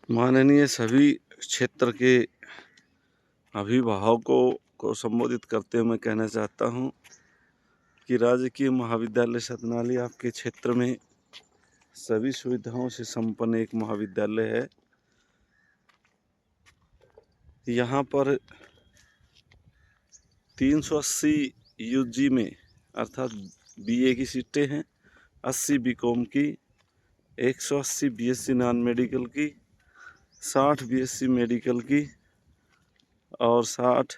माननीय सभी क्षेत्र के अभिभावकों को संबोधित करते हुए मैं कहना चाहता हूं कि राजकीय महाविद्यालय सतनाली आपके क्षेत्र में सभी सुविधाओं से संपन्न एक महाविद्यालय है। यहाँ पर 380 यूजी में अर्थात बीए की सीटें हैं, 80 बीकॉम की, 180 बीएससी नॉन मेडिकल की, 60 बीएससी मेडिकल की और 60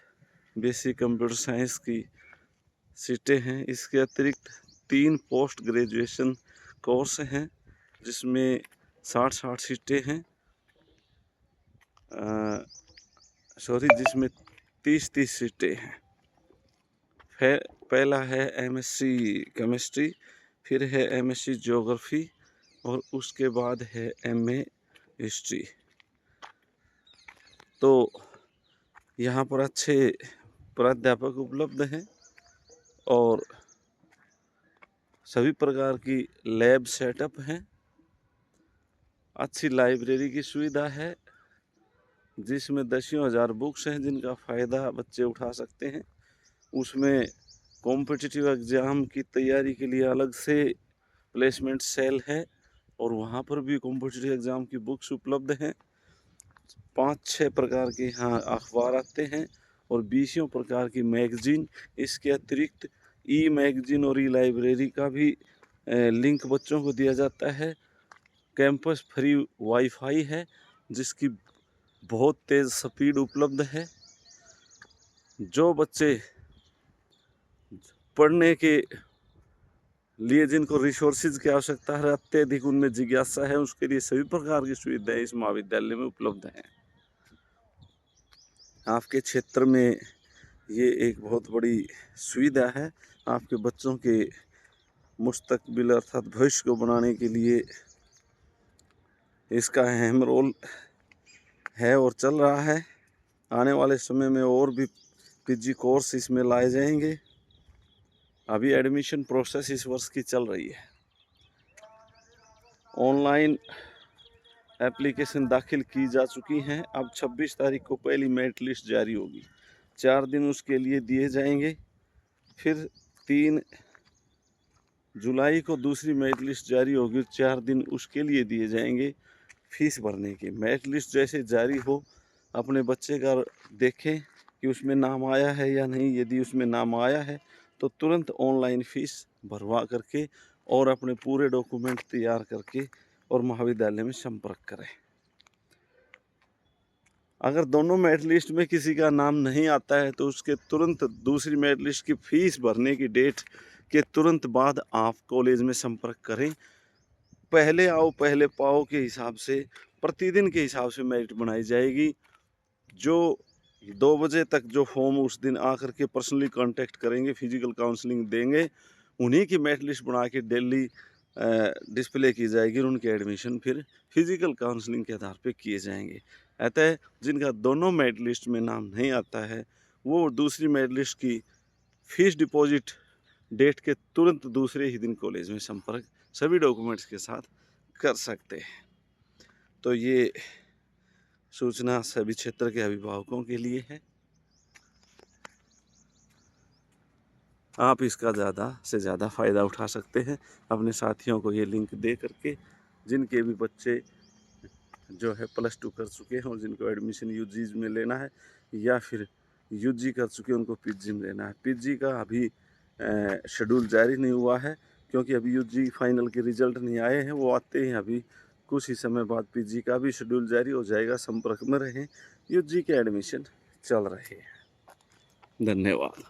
बीएससी कंप्यूटर साइंस की सीटें हैं। इसके अतिरिक्त 3 पोस्ट ग्रेजुएशन कोर्स हैं जिसमें 60 सीटें हैं, जिसमें 30 सीटें हैं। पहला है एमएससी केमिस्ट्री, फिर है एमएससी ज्योग्राफी और उसके बाद है एमए हिस्ट्री। तो यहाँ पर अच्छे प्राध्यापक उपलब्ध हैं और सभी प्रकार की लैब सेटअप हैं। अच्छी लाइब्रेरी की सुविधा है जिसमें दसियों हज़ार बुक्स हैं जिनका फ़ायदा बच्चे उठा सकते हैं। उसमें कॉम्पिटिटिव एग्ज़ाम की तैयारी के लिए अलग से प्लेसमेंट सेल है और वहाँ पर भी कॉम्पिटिटिव एग्ज़ाम की बुक्स उपलब्ध हैं। 5-6 प्रकार के यहाँ अखबार आते हैं और 20 प्रकार की मैगज़ीन। इसके अतिरिक्त ई मैगज़ीन और ई लाइब्रेरी का भी लिंक बच्चों को दिया जाता है। कैंपस फ्री वाईफाई है जिसकी बहुत तेज़ स्पीड उपलब्ध है। जो बच्चे पढ़ने के लिए जिनको रिसोर्सेज की आवश्यकता है, अत्यधिक उनमें जिज्ञासा है, उसके लिए सभी प्रकार की सुविधाएं इस महाविद्यालय में उपलब्ध हैं। आपके क्षेत्र में ये एक बहुत बड़ी सुविधा है। आपके बच्चों के मुस्तकबिल अर्थात भविष्य को बनाने के लिए इसका अहम रोल है और चल रहा है। आने वाले समय में और भी पीजी कोर्स इसमें लाए जाएंगे। अभी एडमिशन प्रोसेस इस वर्ष की चल रही है। ऑनलाइन एप्लीकेशन दाखिल की जा चुकी हैं। अब 26 तारीख को पहली मेरिट लिस्ट जारी होगी। 4 दिन उसके लिए दिए जाएंगे। फिर 3 जुलाई को दूसरी मेरिट लिस्ट जारी होगी। 4 दिन उसके लिए दिए जाएंगे फीस भरने के। मेरिट लिस्ट जैसे जारी हो अपने बच्चे का देखें कि उसमें नाम आया है या नहीं। यदि उसमें नाम आया है तो तुरंत ऑनलाइन फीस भरवा करके और अपने पूरे डॉक्यूमेंट तैयार करके और महाविद्यालय में संपर्क करें। अगर दोनों मेरिट लिस्ट में किसी का नाम नहीं आता है तो उसके तुरंत दूसरी मेरिट लिस्ट की फीस भरने की डेट के तुरंत बाद आप कॉलेज में संपर्क करें। पहले आओ पहले पाओ के हिसाब से प्रतिदिन के हिसाब से मेरिट बनाई जाएगी। जो 2 बजे तक जो फॉर्म उस दिन आकर के पर्सनली कांटेक्ट करेंगे, फिजिकल काउंसलिंग देंगे, उन्हीं की मेरिट लिस्ट बना के डेली डिस्प्ले की जाएगी और उनके एडमिशन फिर फिजिकल काउंसलिंग के आधार पे किए जाएंगे। अतः जिनका दोनों मेरिट लिस्ट में नाम नहीं आता है वो दूसरी मेरिट लिस्ट की फीस डिपॉजिट डेट के तुरंत दूसरे ही दिन कॉलेज में संपर्क सभी डॉक्यूमेंट्स के साथ कर सकते हैं। तो ये सूचना सभी क्षेत्र के अभिभावकों के लिए है। आप इसका ज़्यादा से ज़्यादा फ़ायदा उठा सकते हैं। अपने साथियों को ये लिंक दे करके, जिनके भी बच्चे जो है +2 कर चुके हैं और जिनको एडमिशन यूजी में लेना है या फिर यूजी कर चुके हैं उनको पीजी में लेना है। पीजी का अभी शेड्यूल जारी नहीं हुआ है क्योंकि अभी यूजी फाइनल के रिज़ल्ट नहीं आए हैं। वो आते हैं अभी कुछ ही समय बाद पीजी का भी शेड्यूल जारी हो जाएगा। संपर्क में रहें। यूजी के एडमिशन चल रहे हैं। धन्यवाद।